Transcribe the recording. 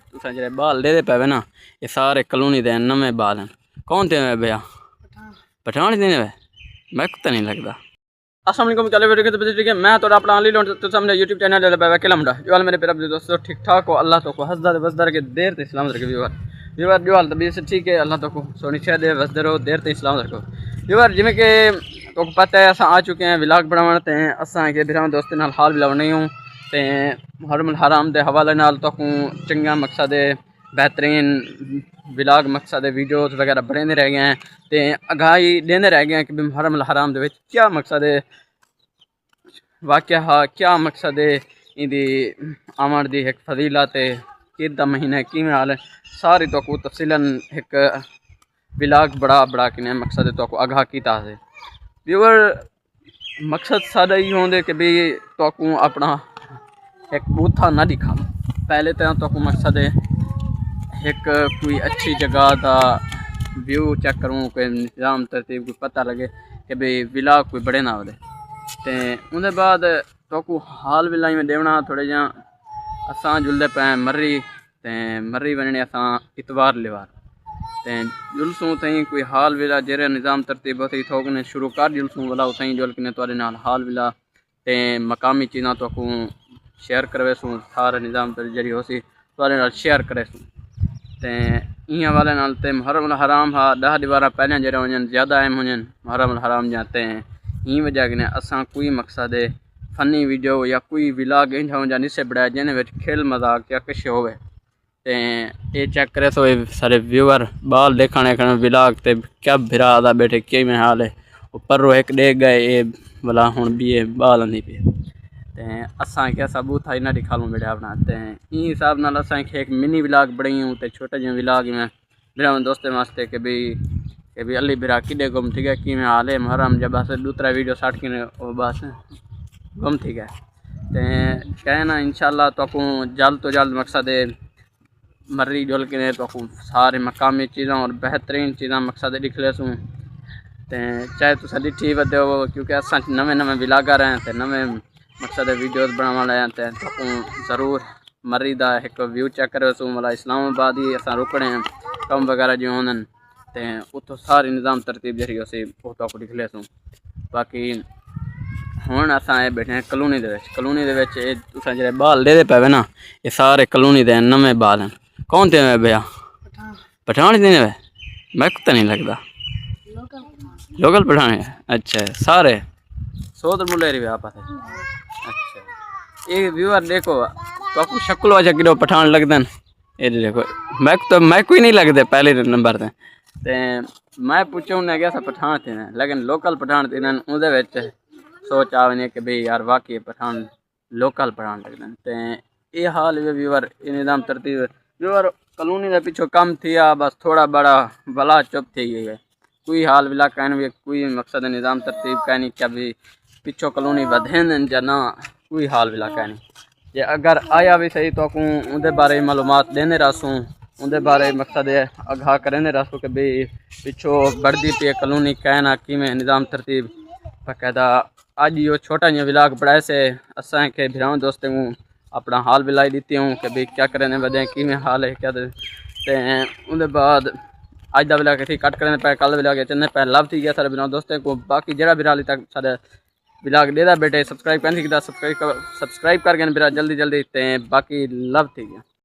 तुसें जेह्ड़े बाल दे पे ना ये सारे कॉलोनी दे नਵੇਂ बाल हैं। कौन थे भैया? पठान देने वे मैं तो नहीं लगता। अस्सलाम वालेकुम, चले बैठे तो ठीक है। मैं तो अपना अली लोन तो सामने यूट्यूब चैनल ले पे किलमड़ा जो हाल मेरे प्यारे दोस्तों ठीक ठाक हो अल्लाह तो को हंसदा ते वसदा के देर ते इस्लाम रखे व्यूअर जो हाल तबीयत से ठीक है अल्लाह तो को सोनी शायद वसदे रहो देर ते इस्लाम रखो व्यूअर। जिमें कि तो पता है अस आ चुके हैं व्लॉग बनाने ते असां के बिरां दोस्तें नाल हाल व्लॉग नहीं हूँ ते मुहर्रम हराम दे हवाले नाल तो चंगा मकसद बेहतरीन व्लॉग मकसद वीडियोज़ वगैरह बने रह गए हैं तो आगाही देने रह गए हैं कि मुहर्रम हराम दे क्या मकसद है वाक़या हा क्या मकसद है इदी आमद दी एक फजीलत है कि महीना किमें हाल है सारी तो को तफसीलन एक व्लॉग बड़ा कि मकसद तो आगाह किया है व्यूअर। मकसद सादा ही होंगे कि भी तो अपना एक बूथा ना दिखा पहले तो मकसद है एक कोई अच्छी जगह का व्यू चेक करूँ कोई निज़ाम तरतीब कोई पता लगे कि भाई व्लॉग कोई बड़े ना हो तो उनके बाद तो हाल विलाई में देवना थोड़े जहाँ असां जुलते पे मर्री ते मर्री बनने असां इतवार लिवार ते जुलसूँ तई कोई हाल विला जेरे निज़ाम तरतीब थी थोकने शुरू कर जुलसूँ वाला उतई जुल के तुआरे नाल हाल विला ते मकामी चीज़ां तो शेयर करवेसूँ सारा निज़ाम जरी होसी तुआरे नाल शेयर करेसूँ ते इं वाले नाल ते मुहर्रम हराम हा 10 दीवारा पहले जरा वजन ज़्यादा अहम हुजन मुहर्रम हराम जाते हैं ई वजह के असां कोई मकसद है फनी वीडियो या कोई व्लॉग इंज हो जाने से बड़ा जिन्हें विच खेल मजाक या कुछ होवे ते ये चेक करे तो सारे व्यूअर बाल देखने व्लॉग ते क्या भिरा दा बैठे क्या में हाल है ऊपर रो एक देख गए ये भला हुण भी ये बाल नहीं पे ते असां क्या सबूत है ना दिखालूँ वीडियो बनाते हैं ई हिसाब नाल असां एक मिनी व्लॉग बनाई हूँ ते छोटे जो व्लॉग में मेरा दोस्तों वास्ते कि भी अली बिरा किडे गुम ठीक है कि में हाल है मुहर्रम जब बस दूसरा वीडियो स्टार्ट किने वो बस गुम ठीक है तो कहना इंशाल्लाह तो जल्द मकसद है मर्री जुल के तो सारे मकामी चीज़ों और बेहतरीन चीज़ां मकसद दिख लेसूँ तो चाहे तुम दिखी वे हो क्योंकि अस नवे व्लॉगर हैं तो नवे मकसद वीडियोज़ बनाने हैं तो ज़रूर मर्री का एक व्यू चेक करेसूँ मतलब इस्लामाबाद ही अस रुकने हैं कम वगैरह जो होंगे तो उतो सारी निज़ाम तरतीब जरी असी तो लिख लेसूँ। बाकी हुण असां बैठे हैं कॉलोनी दे तुसें जेह्ड़े बाल दे पे ना ये सारे कॉलोनी दे नਵੇਂ बाल हैं। कौन थे भैया? पठान देने वे मैं तो नहीं लगता लोकल पठान है। अच्छा सारे सोदर मुल्लेरी आप अच्छा ये व्यूअर देखो तो शक्ल वजह कि पठान लगते ये देखो मैं कोई नहीं लगते पहले नंबर ते मैं पूछा उन्हें क्या पठान थे लेकिन लोकल पठान थे उहदे सोच आने कि भाई यार वाकई पठान लोकल पठान लगते हैं तो ये हाल व्यूअर ये निज़ाम तरतीब व्यूअर कॉलोनी के पिछो कम थिया बस थोड़ा बड़ा भला चुप थी गई है कोई हाल विला कहन भी कोई मकसद निज़ाम तरतीब कहनी क्या भी पिछो कॉलोनी वधेन या ना कोई हाल विला कहनी जे अगर आया भी सही तो उनके बारे मालूमात देने रहसूँ उनके बारे मकसद आगाह करेंदे रहसूँ कि भाई पिछो बढ़ती पी कॉलोनी कहना कि में निज़ाम तरतीब बाकायदा आज यो छोटा जो व्लॉग बढ़ाए से असा के भिराओं दोस्तों को अपना हाल विलाई दी हूँ कि भाई क्या करें वजह कि में हाल है क्या उनके बाद अज का व्लॉग इतनी कट करें पे कल व्लॉग चलने पे लव थी गया सारे भिराओं दोस्तों को। बाकी जरा भी हाल तक सारे व्लॉग देदा बेटे सब्सक्राइब करने की सब्सक्राइब कर गए बिरा जल्दी बाकी लव थी गया।